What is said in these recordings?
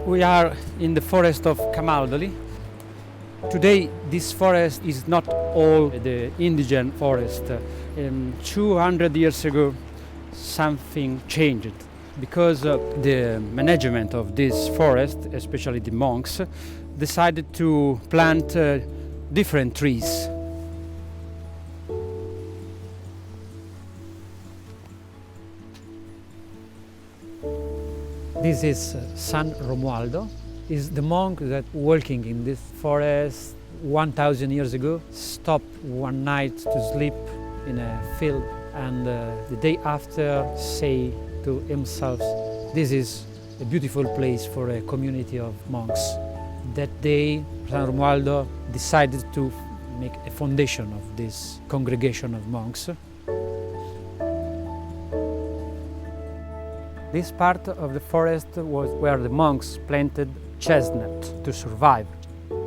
We are in the Forest of Camaldoli. Today this forest is not all the indigenous forest. 200 years ago something changed because the management of this forest, especially the monks, decided to plant different trees. This is San Romualdo. Is the monk that walking in this forest 1000 years ago stopped one night to sleep in a field, and the day after say to himself, this is a beautiful place for a community of monks. That day San Romualdo decided to make a foundation of this congregation of monks. This part of the forest was where the monks planted chestnut to survive.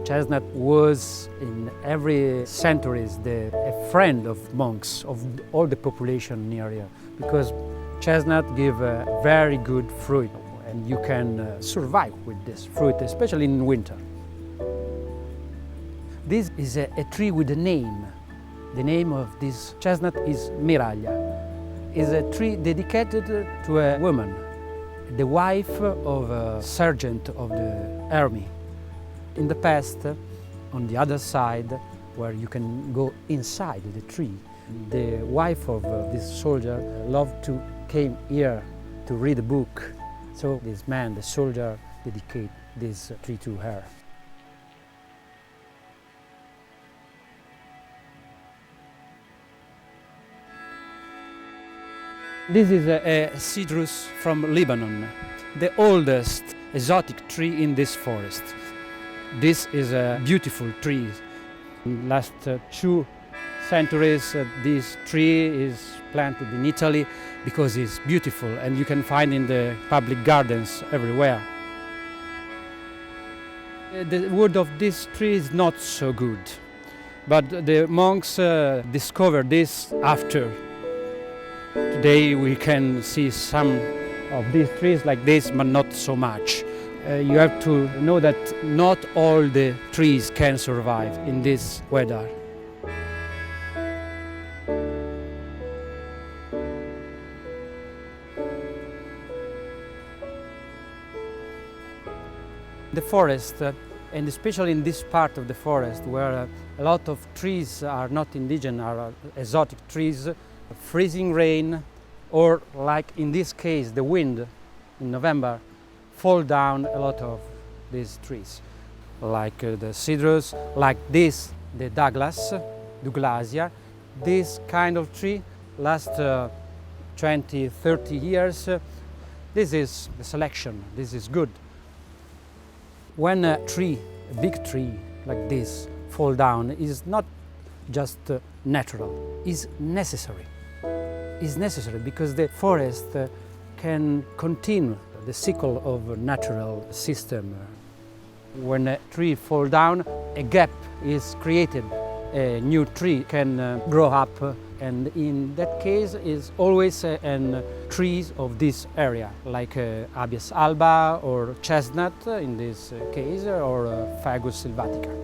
Chestnut was in every centuries a friend of monks, of all the population in the area, because chestnut give a very good fruit and you can survive with this fruit, especially in winter. This is a tree with a name. The name of this chestnut is Miraglia. Is a tree dedicated to a woman, the wife of a sergeant of the army. In the past, on the other side, where you can go inside the tree, the wife of this soldier loved to came here to read a book. So this man, the soldier, dedicated this tree to her. This is a citrus from Lebanon, the oldest exotic tree in this forest. This is a beautiful tree. In the last 2 centuries, this tree is planted in Italy because it's beautiful and you can find in the public gardens everywhere. The wood of this tree is not so good, but the monks discovered this after. Today we can see some of these trees like this, but not so much. You have to know that not all the trees can survive in this weather. The forest, and especially in this part of the forest where a lot of trees are not indigenous, are exotic trees, freezing rain, or like in this case the wind in November, fall down a lot of these trees, like the cedrus, like this, the Douglasia. This kind of tree lasts 20-30 years. This is the selection, this is good. When a tree, a big tree like this, fall down, is not just natural, is necessary. Is necessary because the forest can continue the cycle of a natural system. When a tree falls down, a gap is created. A new tree can grow up, and in that case is always trees of this area, like Abies alba or chestnut in this case, or Fagus sylvatica.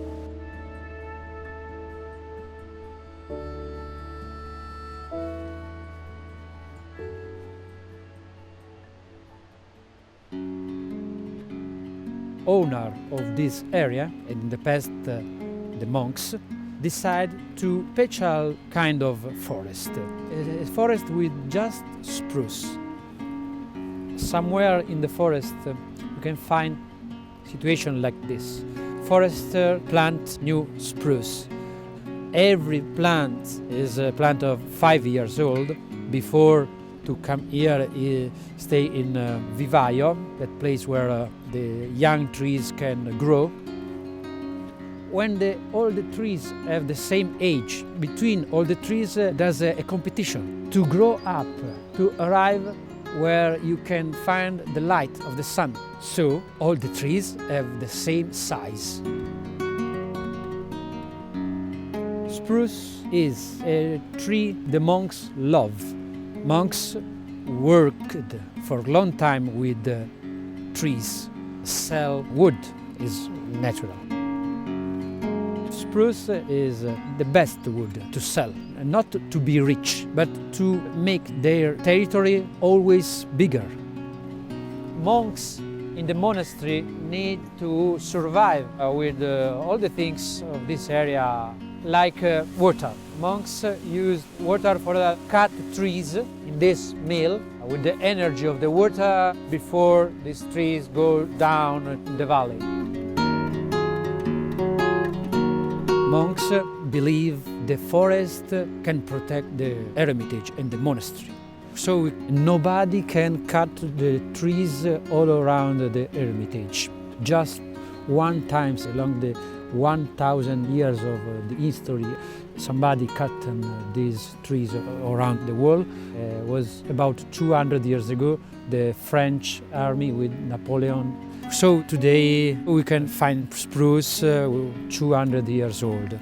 Owner of this area, in the past the monks, decide to special kind of forest, a forest with just spruce. Somewhere in the forest you can find situation like this. Forester plant new spruce. Every plant is a plant of 5 years old. Before to come here, stay in vivaio, that place where the young trees can grow. When all the trees have the same age, between all the trees there's a competition to grow up, to arrive where you can find the light of the sun. So all the trees have the same size. Spruce is a tree the monks love. Monks worked for a long time with trees, sell wood is natural. Spruce is the best wood to sell, not to be rich, but to make their territory always bigger. Monks in the monastery need to survive with all the things of this area, like water. Monks use water for cut trees in this mill with the energy of the water before these trees go down in the valley. Monks believe the forest can protect the Hermitage and the monastery. So nobody can cut the trees all around the Hermitage. Just one time along the 1,000 years of the history, somebody cut these trees around the wall. It was about 200 years ago, the French army with Napoleon. So today we can find spruce 200 years old.